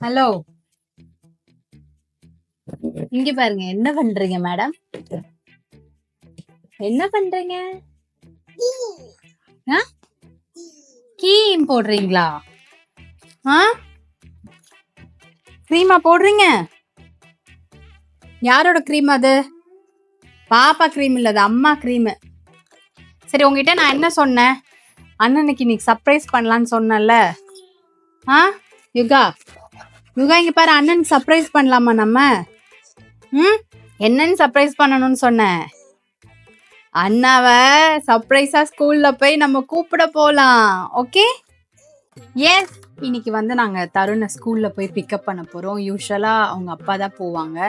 Hello, இங்க பாருங்க. என்ன பண்றீங்க மேடம்? என்ன பண்றீங்க? கீம் போடுறீங்களா? கிரீமா போடுறீங்க? யாரோட கிரீம் அது? பாப்பா கிரீம் இல்ல, அது அம்மா கிரீம். சரி, உங்ககிட்ட நான் என்ன சொன்னேன்? அண்ணனுக்கு இன்னைக்கு சர்ப்ரைஸ் பண்ணலான்னு சொன்னேன்ல. யுகா யுகா, இங்க பாரு, அண்ணனுக்கு சர்ப்ரைஸ் பண்ணலாமா நம்ம? என்னன்னு சர்ப்ரைஸ் பண்ணணும்னு சொன்னேன்? அண்ணாவை சர்ப்ரைஸா ஸ்கூல்ல போய் நம்ம கூப்பிட போலாம். ஓகே? எஸ். இன்னைக்கு வந்து நாங்க தருணை ஸ்கூல்ல போய் பிக்கப் பண்ண போறோம். யூஸ்வலா அவங்க அப்பா தான் போவாங்க.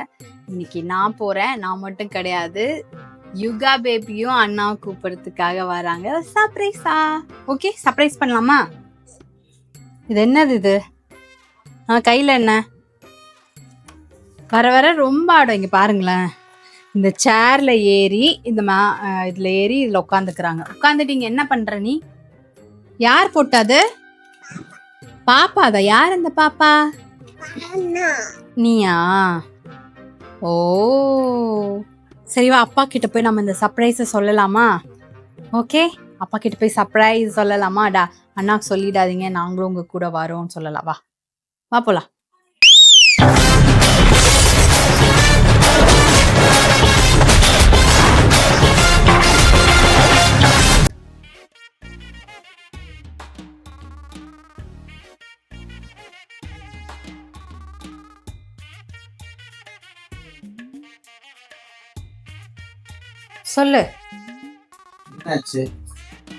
இன்னைக்கு நான் போறேன். நான் மட்டும் கிடையாது, யுகா பேபியும் அண்ணாவை கூப்பிடுறதுக்காக வராங்க. சர்ப்ரைஸா? ஓகே, சர்ப்ரைஸ் பண்ணலாமா? இது என்னது இது? கையில என்ன? வர வர ரொம்ப ஆடும். இங்க பாருங்களேன், இந்த சேர்ல ஏறி இதுல ஏறி இதுல உட்காந்துக்கிறாங்க. உட்காந்துட்டீங்க. என்ன பண்ற நீ? யார் போட்டது? பாப்பா தான். யார் அந்த பாப்பா? நீயா? ஓ சரிவா, அப்பா கிட்ட போய் நம்ம இந்த சர்ப்ரைஸ சொல்லலாமா? ஓகே, அப்பா கிட்ட போய் சர்ப்ரைஸ் சொல்லலாமா? அண்ணாக்கு சொல்லிடாதீங்க, நாங்களும் உங்க கூட வரோம்னு சொல்லலாம். வா போலாம். சொல்லு.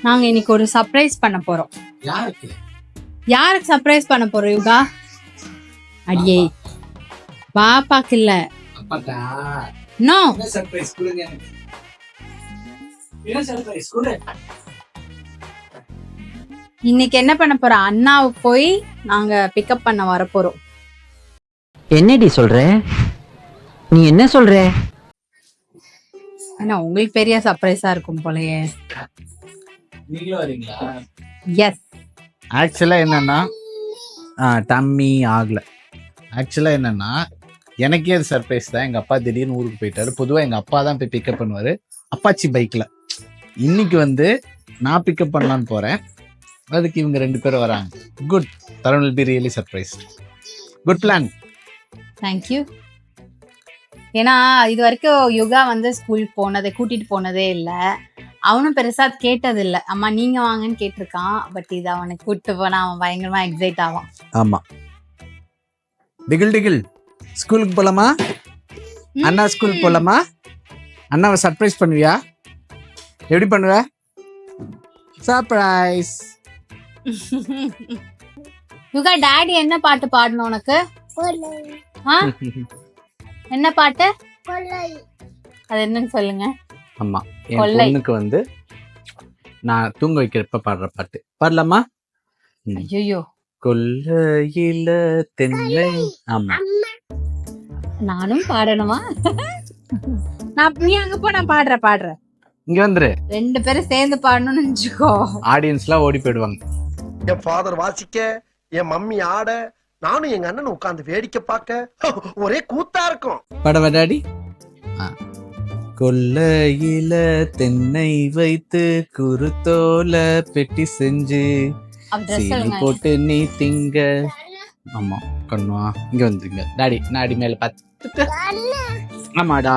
நாங்க இன்னைக்கு ஒரு சர்ப்ரைஸ் பண்ண போறோம். யாருக்கு சர்ப்ரைஸ் பண்ண போறோம் யுகா? அடியே, பாப்பாக்கு இல்ல. நோ, இன்னைக்கு என்ன பண்ண போறோம்? அண்ணாவை போய் நாங்க பிக்கப் பண்ண வர போறோம். என்னடி சொல்ற? நீ என்ன சொல்ற? ஆனா உங்களுக்கு பெரிய சர்ப்ரைஸா இருக்கும் போலயே. நீங்களும் வரீங்களா? எஸ். ஆக்சுவலா என்னன்னா டம்மி ஆகல. ஆக்சுவலா என்னன்னா எனக்கே அது சர்ப்ரைஸ் தான். எங்க அப்பா திடீர்னு ஊருக்கு போயிட்டாரு. பொதுவா எங்க அப்பா தான் போய் பிக்கப் பண்ணுவாரு, அப்பாச்சி பைக்ல. இன்னைக்கு வந்து நான் பிக்கப் பண்ணலான்னு போறேன். அதுக்கு இவங்க 2 பேரும் வராங்க. Good. Tarun will be really surprised. Good plan. Thank you. ஏன்னா இது வரைக்கும் யுகா வந்து ஸ்கூல் கூட்டிட்டு போனதே இல்லை. அவனும் பெருசா கேட்டது இல்லை. அம்மா நீங்க வாங்கன்னு கேட்டிருக்கான். பட் இது அவனுக்கு கூப்பிட்டு போனா அவன் பயங்கரமா எக்ஸைட் ஆவான். ஆமா. டிகில் டிகில், ஸ்கூலுக்கு போலாமா? அண்ணா ஸ்கூலுக்கு போலாமா? அண்ணாவை சர்ப்ரைஸ் பண்ணுவியா? எப்படி பண்ணுவ? சர்ப்ரைஸ். யுகா, டாடி என்ன பாட்டு பாடணும் உனக்கு? என்ன பாட்டு? அது என்னன்னு சொல்லுங்க. ஆமா, என் பொண்ணுக்கு வந்து நான் தூங்க வைக்கிறப்ப பாடுற பாட்டு பாடலாமா? ஐயோ, கொல்லையில தென்னை. ஆமா, நானும் பாடணுமா? நீ அங்க போ, நான் பாடுறேன். இங்க வந்துரு. 2 பேரும் சேர்ந்து பாடணும்னு நினைச்சுக்கோ. ஆடியன்ஸ்லாம் ஓடி போயிடுவாங்க. என் ஃபாதர் வாசிக்க, என் மம்மி ஆட, நானும் எங்க அண்ணன் உட்கார்ந்து வேடிக்கை பார்க்க ஒரே கூத்தா இருக்கும். பாடவா டாடி? கொல்லையில தென்னை வைத்து குருத்தோல பெட்டி செஞ்சு சீனி போட்டு நீ திங்க. ஆமா, கண்ணுவா இங்க வந்துருங்க டாடி. நாடி மேல பார்த்துட்டு. ஆமாடா,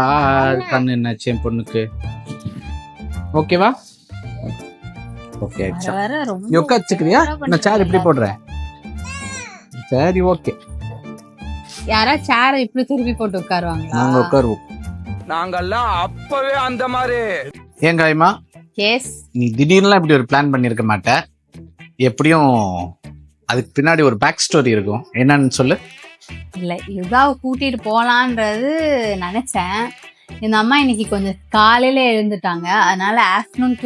கண்ணு என்னாச்சு என் பொண்ணுக்கு? ஓகேவா? ஓகே ஆயிடுச்சா? உட்காச்சுக்கிறியா? நான் சேர் இப்படி போடுறேன். சரி, ஓகே. யாரா சேரை இப்படி திருப்பி போட்டு உட்காருவாங்களா? நாங்க உட்காருவோம். நாங்கெல்லாம் அப்பவே அந்த மாதிரி. ஏன் காயமா, நீ திடீர்னுலாம் இப்படி ஒரு பிளான் பண்ணிருக்க மாட்ட. எப்படியும் அதுக்கு பின்னாடி ஒரு பேக் ஸ்டோரி இருக்கும். என்னன்னு சொல்லு. இல்ல, யுகாவை கூட்டிட்டு போலான்றது நினைச்சேன். இந்த அம்மா இன்னைக்கு கொஞ்சம் காலையில எழுந்துட்டாங்க. அதனால ஆஃப்டர்நூன்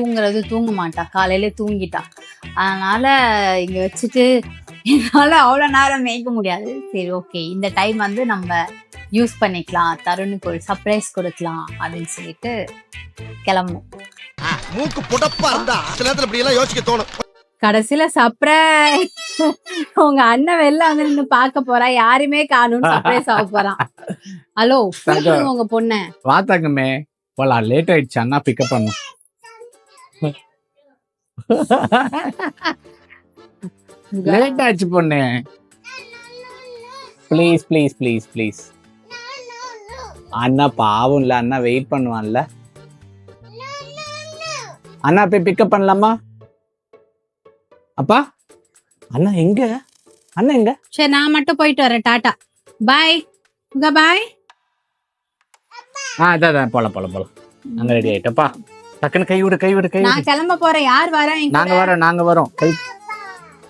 தூங்க மாட்டா. காலையில தூங்கிட்டா. அதனால இங்க வச்சுட்டு என்னால அவ்வளோ நேரம் மேய்க்க முடியாது. சரி, ஓகே, இந்த டைம் வந்து நம்ம யூஸ் பண்ணிக்கலாம், தருணுக்கு ஒரு சர்ப்ரைஸ் கொடுக்கலாம் அப்படின்னு சொல்லிட்டு கிளம்பும். மூக்கு புடப்பா இருந்தா சில நேரத்துல இப்படி எல்லாம் யோசிக்க தோணும். கடைசியில சர்ப்ரைஸ் உங்க அண்ணன் வெளில வந்து நின்னு பார்க்க போறா, யாருமே காணும்னு சர்ப்ரைஸ் ஆக போறான். ஹலோ கூப்பிடுங்க உங்க பொண்ண. வா தங்கமே போலாம், லேட் ஆயிடுச்சு, அண்ணா பிக்கப் பண்ணும். லேட் ஆயிடுச்சு பொண்ணு. Please please please please. அண்ணா பாவம் இல்ல, அண்ணா வெயிட் பண்ணுவான்ல. அண்ணா போய் பிக்கப் பண்ணலாமா? அப்பா அண்ணா எங்க? அண்ணா எங்க? சரி நான் மட்டும் போயிட்டு வரேன். டாடா பாய். உங்க பாய். அதான் போலாம். அங்க ரெடி ஆயிட்டப்பா. டக்குன்னு கை விடு கை விடு கை விடு. நான் கிளம்ப போறேன். யார் வரேன்? நாங்க வரோம்.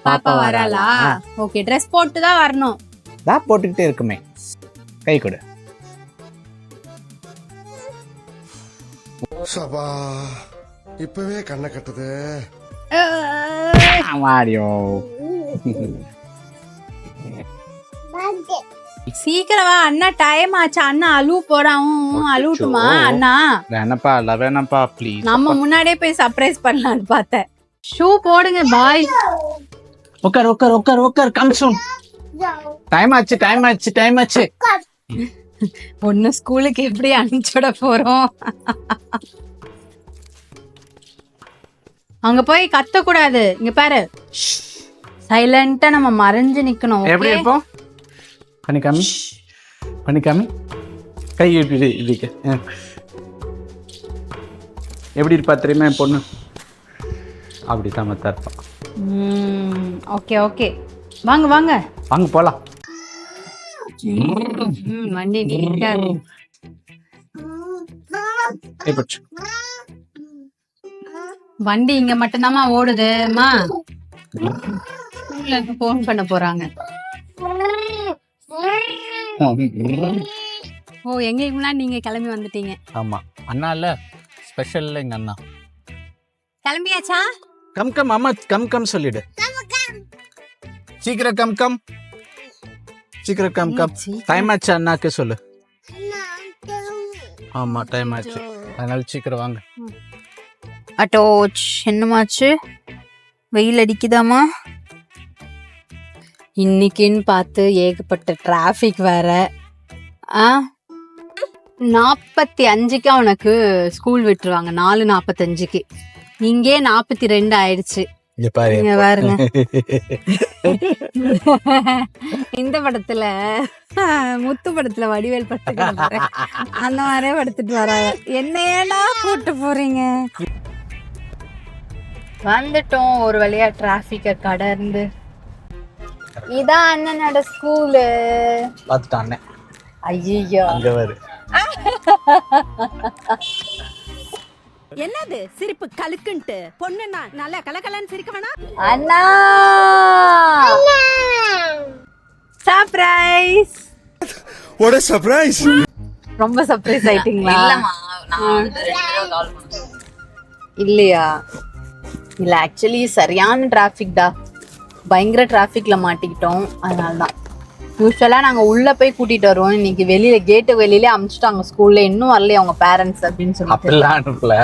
பாப்பா வராளா? ஓகே, ட்ரெஸ் போட்டு தான் வரணும். போட்டுக்கிட்டே இருக்குமே. கை கொடு. சபா இப்பவே கண்ணை கட்டுது. மாரியோ சீக்கிரம் வா அண்ணா, டைம் ஆச்சு. அண்ணா அழுவ போறான். அழுவட்டுமா அண்ணா? வேணாப்பா ப்ளீஸ். நம்ம முன்னாடியே போய் சர்ப்ரைஸ் பண்ணலாம்னு பார்த்தேன். ஷூ போடுங்க பாய். உட்கார் கம் சூன். டைம் ஆச்சு. பொண்ணு ஸ்கூலுக்கு எப்படி அனுப்பிச்சுட போறோம்? அங்க போய் கத்த கூடாது. இங்க பாரு, சைலண்டா நம்ம மறைஞ்சு நிக்கணும். எப்படி இருப்போம்? பண்ணிக்காமி கை இருக்கு. எப்படி இருப்பா தெரியுமா என் பொண்ணு? அப்படி சமத்தா இருப்பா. ஓகே வாங்க போலாம். வண்டி நீட்டா இருக்கு. வண்டி இங்க மட்டும்தாம்மா ஓடுதுமா. போன் பண்ண போறாங்க. ஓ, எங்களுக்கு முன்னாடி நீங்க கிளம்பி வந்துட்டீங்க. ஆமா, அண்ணா இல்ல ஸ்பெஷல். எங்க அண்ணா கிளம்பியாச்சா? கம் அம்மா, கம் சொல்லிடு. சீக்கிரம் கம். டைம் ஆச்சு அண்ணாக்கு சொல்லு. ஆமா டைம் ஆச்சு, அதனால சீக்கிரம் வாங்க. அட்டோச், என்னமாச்சு? வெயில் அடிக்குதாமா? இன்னைக்குன்னு பார்த்து ஏகப்பட்ட டிராஃபிக் வேற. 45க்கு அவனுக்கு ஸ்கூல் விட்டுருவாங்க. 4:45. இங்கே 42 ஆயிடுச்சு. இங்க பாருங்க. இந்த படத்துல முத்து படத்துல வடிவேல் படுத்துக்கிட்டு அந்த மாதிரியே படுத்துட்டு வராங்க. என்னையடா கூட்டு போறீங்க? வந்துட்டோம் ஒரு வழியா டிராபிக்க கடந்து. இதான் அண்ணனோட ஸ்கூலு. பாத்துட்டான். ஐயோ, அங்க வரு. என்னது சிரிப்பு கலுக்குன்ட்டு? பொண்ணுன்னா நல்லா கலகலன்னு சிரிக்க வேணாம். அண்ணா சர்ப்ரைஸ். What a surprise! ரொம்ப சர்ப்ரைஸ் ஆயிட்டீங்களா? இல்லையா? இல்ல, ஆக்சுவலி சரியான டிராஃபிக் டா. பயங்கர டிராஃபிக்ல மாட்டிக்கிட்டோம். அதனாலதான் யூஸ்வலா நாங்க உள்ள போய் கூட்டிட்டு வருவோம். இன்னைக்கு வெளியில கேட்டு வெளியிலே அனுப்பிச்சிட்டாங்க. ஸ்கூல்ல இன்னும் வரலையே அவங்க பேரண்ட்ஸ் அப்படின்னு சொல்லிட்டு. அனுப்பல.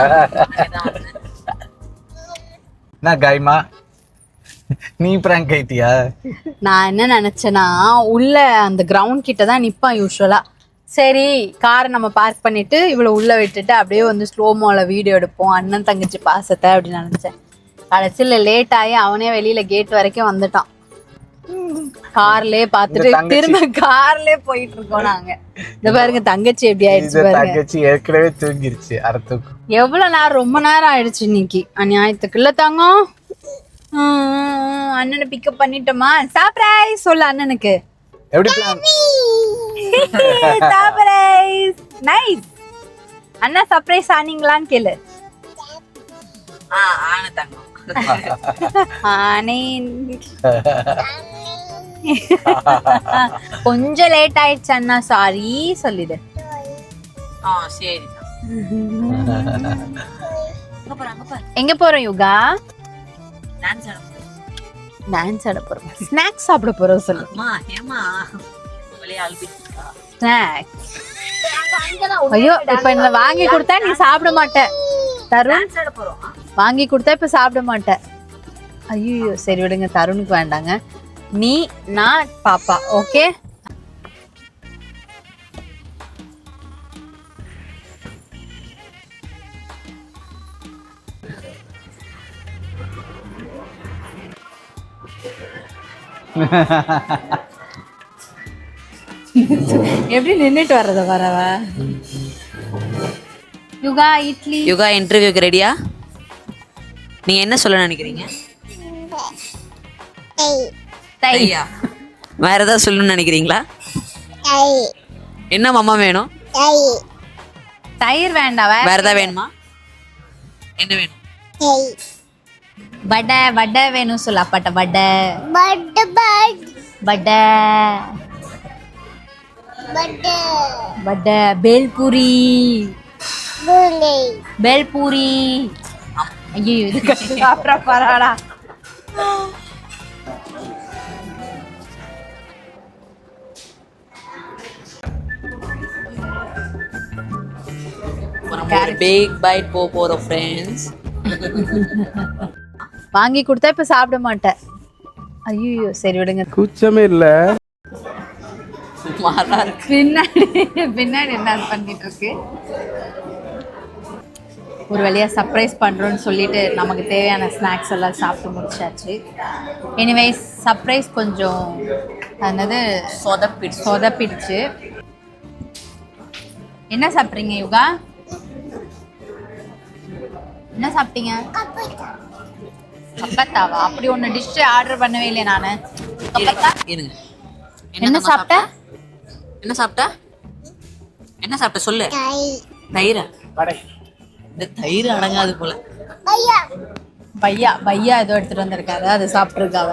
என்ன காய்மா, நீ பிராங்க் ஆயிட்டியா? நான் என்ன நினைச்சேன்னா, உள்ள அந்த கிரவுண்ட் கிட்ட தான் நிப்பான் யூஸ்வலா. சரி, காரை நம்ம பார்க் பண்ணிட்டு இவ்வளவு உள்ள விட்டுட்டு அப்படியே வந்து ஸ்லோமோல வீடியோ எடுப்போம், அண்ணன் தங்கச்சி பாசத்தை அப்படின்னு நினைச்சேன். கடைசியில லேட் ஆகி அவனே வெளியில கேட் வரைக்கும் வந்துட்டான். கார்லயே பாத்துட்டு திரும்ப கார்லயே போயிட்டு இருக்கோம் நாங்க. இந்த பாருங்க தங்கச்சி எப்படி ஆயிடுச்சு பாருங்க. தங்கச்சி ஏற்கனவே தூங்கிருச்சு. அர்த்தம் எவ்வளவு நேரம்? ரொம்ப நேரம் ஆயிடுச்சு இன்னைக்கு. அநியாயத்துக்கு இல்ல தங்கம். அண்ணனை பிக்கப் பண்ணிட்டோமா? சர்ப்ரைஸ் சொல்லு அண்ணனுக்கு. எப்படி பிளான்? சர்ப்ரைஸ். நைஸ். அண்ணா சர்ப்ரைஸ் ஆனீங்களான்னு கேளு. ஆன தங்கம். கொஞ்சம் லேட் ஆயிடுச்சு அண்ணா, சாரி சொல்லிடு. சரி. எங்க போறோம் யுகா? டான்ஸ் ஆட போறோம். ஸ்நாக்ஸ் சாப்பிட போறோம் சொல்லு. ஸ்நாக்ஸ். ஐயோ, இப்ப என்ன வாங்கி கொடுத்தா நீ சாப்பிட மாட்ட. தருண் வாங்கி கொடுத்தா இப்ப சாப்பிட மாட்ட. ஐயோ சரி விடுங்க, தருணுக்கு வேண்டாங்க. நீ, நான், பாப்பா. ஓகே. எப்படி நின்னுட்டு வர்றத வரவ. யுகா இட்லி. யுகா இன்டர்வியூக்கு ரெடியா? நீங்க என்ன சொல்ல நினைக்கிறீங்க? தையா? வேற ஏதாவது சொல்லணும்னு நினைக்கிறீங்களா? என்ன மாமா வேணும்? தயிர் வேண்டாம். வேற ஏதாவது வேணுமா? என்ன வேணும்? வடை வடை வேணும் சொல்ல அப்பாட்ட. வடை வடை வடை பேல்பூரி பேல்பூரி. ஐயோ இது அப்புறம் பரவாடா. ஒரு பிக் பைட் போறோம் ஃப்ரெண்ட்ஸ். வாங்கி கொடுத்தா இப்ப சாப்பிட மாட்டேன். ஐயோ சரி விடுங்க. குச்சமே இல்ல. பின்னாடி பின்னாடி என்ன பண்ணிட்டு இருக்கு. ஒரு வழியா சர்ப்ரைஸ் பண்றோம்னு சொல்லிட்டு நமக்கு தேவையான ஸ்நாக்ஸ் எல்லாம் சாப்பிட்டு முடிச்சாச்சு. எனிவேஸ் சர்ப்ரைஸ் கொஞ்சம் என்னது சொதப்பிடுச்சு. என்ன சாப்பிட்றீங்க யுகா? என்ன சாப்பிட்டீங்க? கப்பத்தாவா? அப்படி ஒன்று டிஷ் ஆர்டர் பண்ணவே இல்லை நான். என்ன சாப்பிட்ட? என்ன சாப்பிட்ட? என்ன சாப்பிட்ட சொல்லு. தயிரா? இந்த தயிர் அடங்காது போல. பையா பையா ஏதோ எடுத்துட்டு வந்திருக்காரு, அது சாப்பிட்ருக்காவ.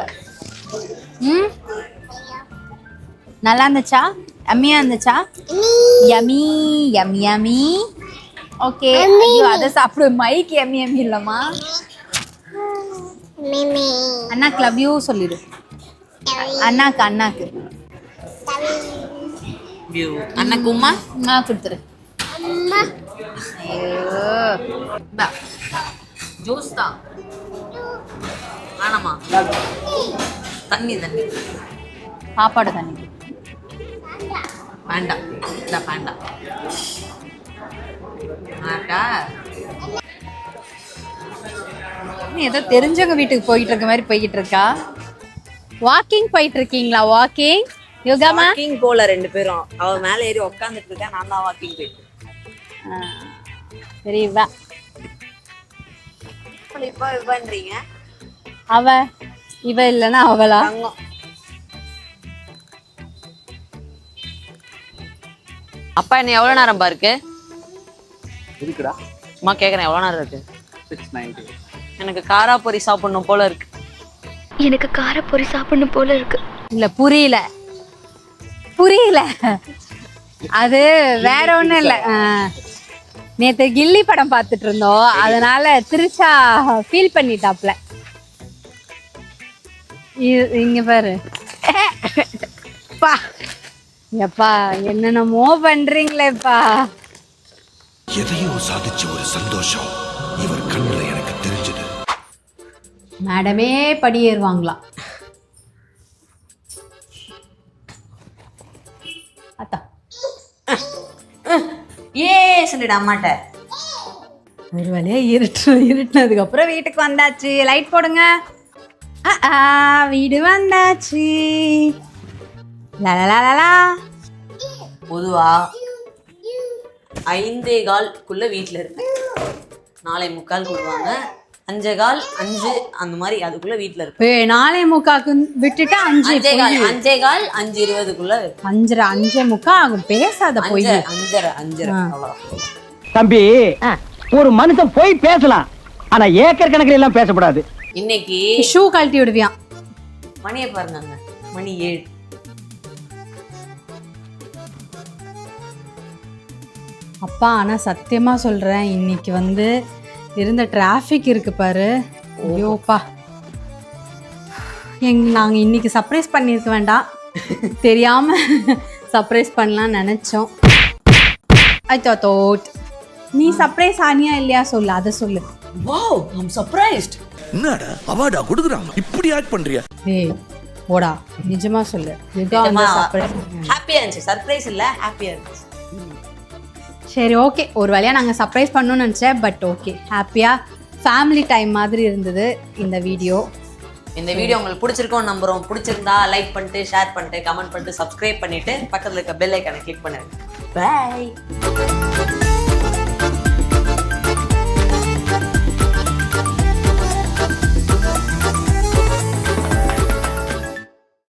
நல்லா இருந்துச்சா? யம்மியா இருந்துச்சா? Yummy yummy yummy. ஓகே ஐயோ அதை சாப்பிடு. மைக் யமி யமி இல்லம்மா. அண்ணாக்கு லவ் யூ சொல்லிடு. அண்ணாக்கு அண்ணாக்கு அண்ணாக்கு உமா கொடுத்துரு. ஜூஸ் தான் வேணாமா? தண்ணி தண்ணி சாப்பாடு தண்ணி வேண்டாம். இந்த வேண்டாம். நீ ஏதோ தெரிஞ்சவங்க வீட்டுக்கு போயிட்டு இருக்க மாதிரி போய்கிட்டு இருக்கா. வாக்கிங் போயிட்டு இருக்கீங்களா? வாக்கிங் யோகாமா? வாக்கிங் போல ரெண்டு பேரும். அவ மேல ஏறி உட்காந்துட்டு இருக்கா, நான் தான் வாக்கிங் போயிட்டு. சரி வா. இப்ப பண்றீங்க அவ இவ இல்லைன்னா அவளா? அப்பா என்ன எவ்வளவு நேரம் பாருக்கு இருக்குடா? அம்மா கேக்குறேன் எவ்வளவு நேரம் இருக்கு? 690. எனக்கு காராப்பொரி சாப்பிடணும் போல இருக்கு. எனக்கு காரப்பொரி சாப்பிடணும் போல இருக்கு. இல்ல புரியல புரியல. அது வேற ஒண்ணும் இல்ல. நேத்து கில்லி படம் பார்த்துட்டு இருந்தோம், அதனால திருச்சா ஃபீல் பண்ணிட்டாப்ல. இங்க பாரு பா. எப்பா என்னென்னமோ பண்றீங்களேப்பா. எதையோ சாதிச்ச ஒரு சந்தோஷம் இவர் கண்ணுல எனக்கு தெரிஞ்சது. மேடமே படியேறுவாங்களாம். அத்தா ஏ சொல்லிடு அம்மாட்ட. ஒரு வழியா இருட்டுனதுக்கு அப்புறம் வீட்டுக்கு வந்தாச்சு. லைட் போடுங்க. வீடு வந்தாச்சு. லலலலலா. பொதுவா 5:15 வீட்டுல இருக்கு. 4:45 கொடுவாங்க. 5:15 5 அந்த மாதிரி அதுக்குள்ள வீட்டுல இருக்கு. 4:45 விட்டுட்டு 5:15 5:20 5:30 ஆகும். பேசாத போய். 5:30 தம்பி, ஒரு மனுஷன் போய் பேசலாம், ஆனா ஏக்கர் கணக்கில் எல்லாம் பேசக்கூடாது. இன்னைக்கு ஷூ கழட்டி விடுவியான். மணியை பாருங்க, மணி 7. அப்பா ஆனா சத்தியமா சொல்றேன், இன்னைக்கு வந்து இருந்த டிராஃபிக் இருக்கு பாரு. ஐயோப்பா, நாங்க இன்னைக்கு சர்ப்ரைஸ் பண்ணிருக்க வேண்டாம், தெரியாம சர்ப்ரைஸ் பண்ணலாம் நினைச்சோம். ஐ தாட் நீ சர்ப்ரைஸ் ஆனியா இல்லையா சொல்லு, அதை சொல்லு. வாவ், ஐ அம் சர்ப்ரைஸ்ட். என்னடா அவார்டா கொடுக்குறாங்க இப்படி ஆக்ட் பண்றியா? ஏய் போடா, நிஜமா சொல்லு. இதுதான் அந்த surprise. ஹாப்பியா இருந்துச்சு. சர்ப்ரைஸ் இல்ல, ஹாப்பியா இருந்துச்சு. சரி ஓகே, ஒரு வேளையா நாங்க சர்ப்ரைஸ் பண்ணணும்னு நினைச்சேன். பட் ஓகே, ஹாப்பியா ஃபேமிலி டைம் மாதிரி இருந்தது இந்த வீடியோ. இந்த வீடியோ உங்களுக்கு பிடிச்சிருக்கோம் நம்புறோம். பிடிச்சிருந்தா லைக் பண்ணிட்டு, ஷேர் பண்ணிட்டு, கமெண்ட் பண்ணிட்டு, சப்ஸ்கிரைப் பண்ணிட்டு பக்கத்துல இருக்க பெல் ஐகானை கிளிக் பண்ணுங்க. பை.